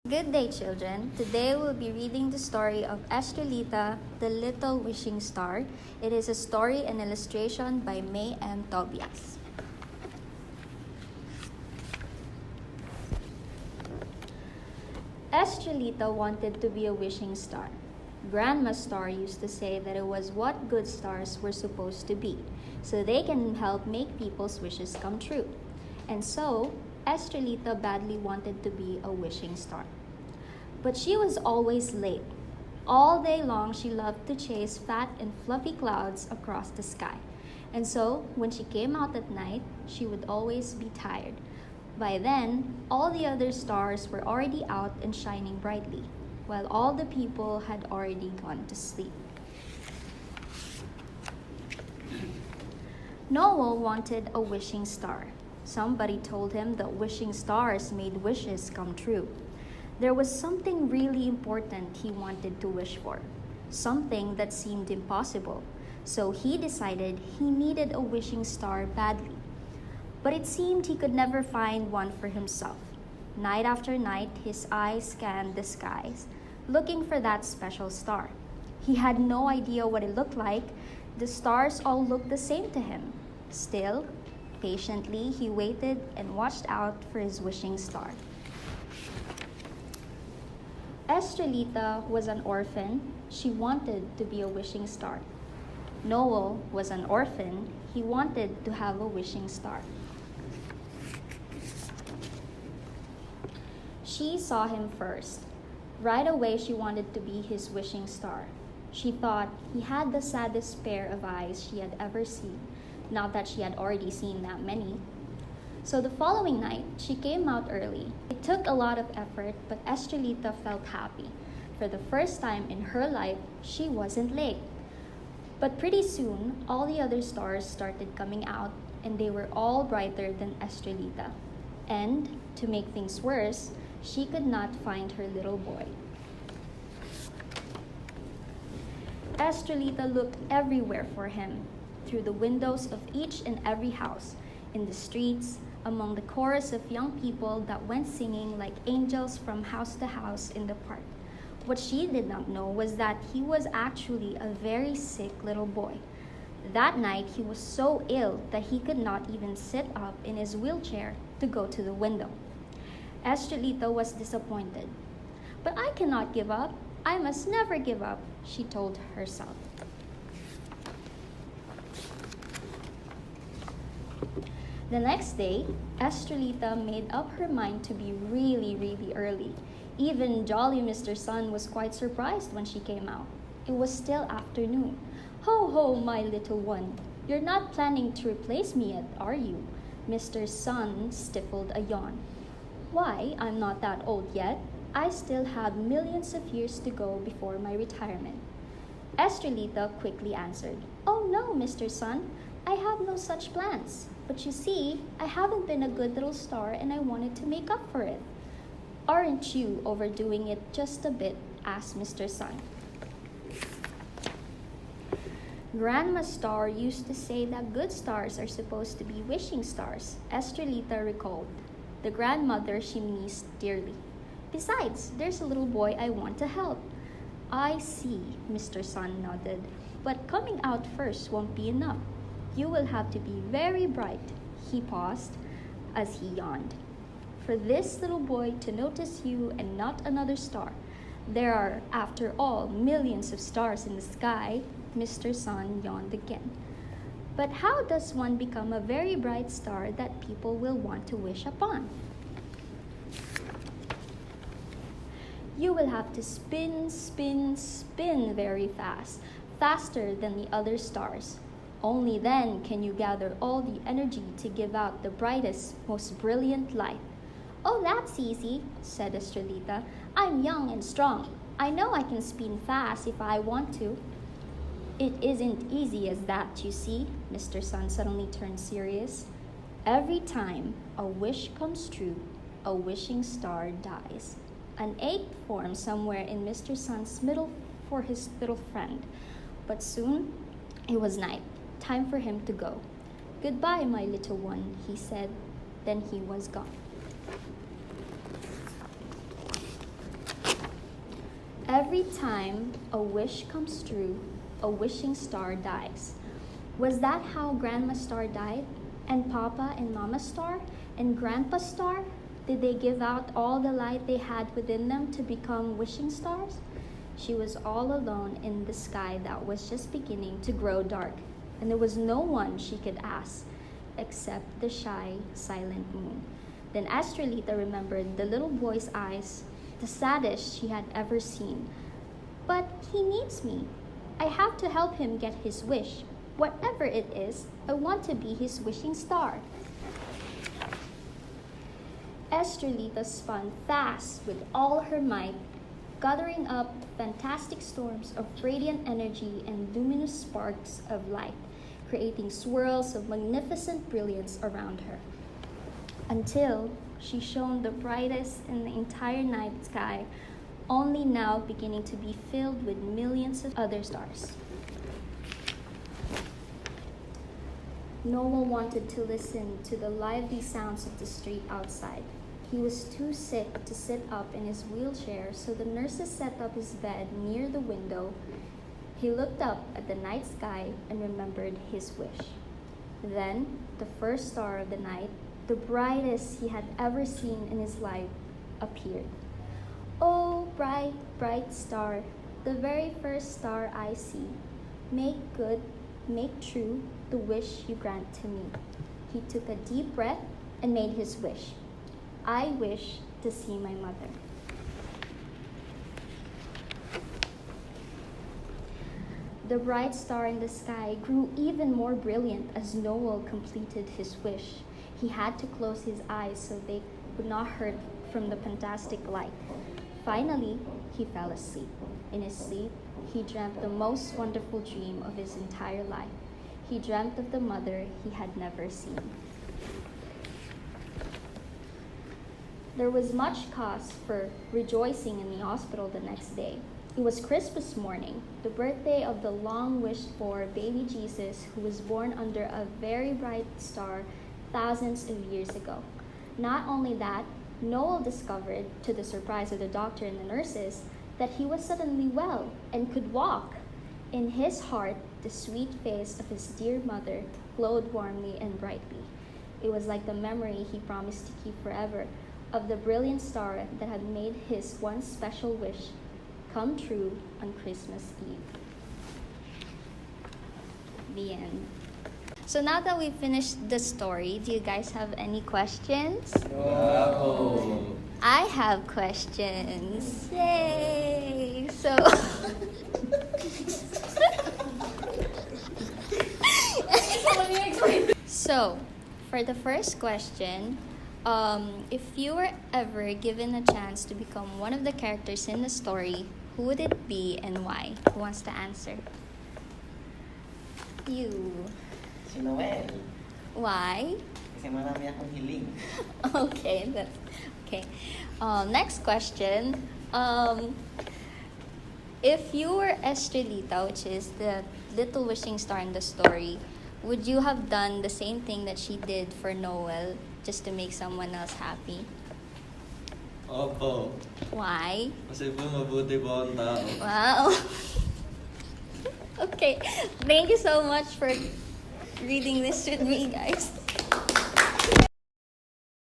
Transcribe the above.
Good day, children. Today we'll be reading the story of Estrelita, the Little Wishing Star. It is a story and illustration by May M. Tobias. Estrelita wanted to be a wishing star. Grandma Star used to say that it was what good stars were supposed to be, so they can help make people's wishes come true. And so, Estrelita badly wanted to be a wishing star. But she was always late. All day long, she loved to chase fat and fluffy clouds across the sky. And so, when she came out at night, she would always be tired. By then, all the other stars were already out and shining brightly, while all the people had already gone to sleep. Noel wanted a wishing star. Somebody told him that wishing stars made wishes come true. There was something really important he wanted to wish for, something that seemed impossible. So he decided he needed a wishing star badly. But it seemed he could never find one for himself. Night after night, his eyes scanned the skies, looking for that special star. He had no idea what it looked like. The stars all looked the same to him. Still, patiently, he waited and watched out for his wishing star. Estrelita was an orphan. She wanted to be a wishing star. Noel was an orphan. He wanted to have a wishing star. She saw him first. Right away, she wanted to be his wishing star. She thought he had the saddest pair of eyes she had ever seen, not that she had already seen that many. So the following night, she came out early. It took a lot of effort, but Estrelita felt happy. For the first time in her life, she wasn't late. But pretty soon, all the other stars started coming out, and they were all brighter than Estrelita. And, to make things worse, she could not find her little boy. Estrelita looked everywhere for him, through the windows of each and every house, in the streets, among the chorus of young people that went singing like angels from house to house in the park. What she did not know was that he was actually a very sick little boy. That night, he was so ill that he could not even sit up in his wheelchair to go to the window. Estrelita was disappointed. But I cannot give up. I must never give up, she told herself. The next day, Estrelita made up her mind to be really early. Even jolly Mr. Sun was quite surprised when she came out. It was still afternoon. Ho ho, my little one. You're not planning to replace me yet, are you? Mr. Sun stifled a yawn. Why, I'm not that old yet. I still have millions of years to go before my retirement. Estrelita quickly answered, Oh no, Mr. Sun. I have no such plans. But you see, I haven't been a good little star and I wanted to make up for it. Aren't you overdoing it just a bit? Asked Mr. Sun. Grandma Star used to say that good stars are supposed to be wishing stars, Estrelita recalled. The grandmother she missed dearly. Besides, there's a little boy I want to help. I see, Mr. Sun nodded. But coming out first won't be enough. You will have to be very bright. He paused as he yawned. For this little boy to notice you and not another star. There are, after all, millions of stars in the sky. Mr. Sun yawned again. But how does one become a very bright star that people will want to wish upon? You will have to spin very fast, faster than the other stars. Only then can you gather all the energy to give out the brightest, most brilliant light. Oh, that's easy, said Estrelita. I'm young and strong. I know I can spin fast if I want to. It isn't easy as that, you see, Mr. Sun suddenly turned serious. Every time a wish comes true, a wishing star dies. An ache formed somewhere in Mr. Sun's middle for his little friend. But soon it was night. Time for him to go. Goodbye, my little one, he said. Then he was gone. Every time a wish comes true, a wishing star dies. Was that how Grandma Star died? And Papa and Mama Star? And Grandpa Star? Did they give out all the light they had within them to become wishing stars? She was all alone in the sky that was just beginning to grow dark, and there was no one she could ask except the shy, silent moon. Then Astrolita remembered the little boy's eyes, the saddest she had ever seen. But he needs me. I have to help him get his wish. Whatever it is, I want to be his wishing star. Astrolita spun fast with all her might, gathering up fantastic storms of radiant energy and luminous sparks of light, creating swirls of magnificent brilliance around her, until she shone the brightest in the entire night sky, only now beginning to be filled with millions of other stars. Noel wanted to listen to the lively sounds of the street outside. He was too sick to sit up in his wheelchair, so the nurses set up his bed near the window. He looked up at the night sky and remembered his wish. Then, the first star of the night, the brightest he had ever seen in his life, appeared. Oh, bright, bright star, the very first star I see, make good, make true the wish you grant to me. He took a deep breath and made his wish. I wish to see my mother. The bright star in the sky grew even more brilliant as Noel completed his wish. He had to close his eyes so they would not hurt from the fantastic light. Finally, he fell asleep. In his sleep, he dreamt the most wonderful dream of his entire life. He dreamt of the mother he had never seen. There was much cause for rejoicing in the hospital the next day. It was Christmas morning, the birthday of the long-wished-for baby Jesus who was born under a very bright star thousands of years ago. Not only that, Noel discovered, to the surprise of the doctor and the nurses, that he was suddenly well and could walk. In his heart, the sweet face of his dear mother glowed warmly and brightly. It was like the memory he promised to keep forever of the brilliant star that had made his one special wish come true on Christmas Eve. The end. So now that we've finished the story, do you guys have any questions? No. I have questions. Yay! So, for the first question, if you were ever given a chance to become one of the characters in the story, who would it be and why? Who wants to answer? You. Si Noel. Why? Kasi marami akong hiling. Okay. Next question. If you were Estrelita, which is the little wishing star in the story, would you have done the same thing that she did for Noel just to make someone else happy? Opo. Why? Kasi po mabuti po akong tao. Wow. Okay. Thank you so much for reading this with me, guys.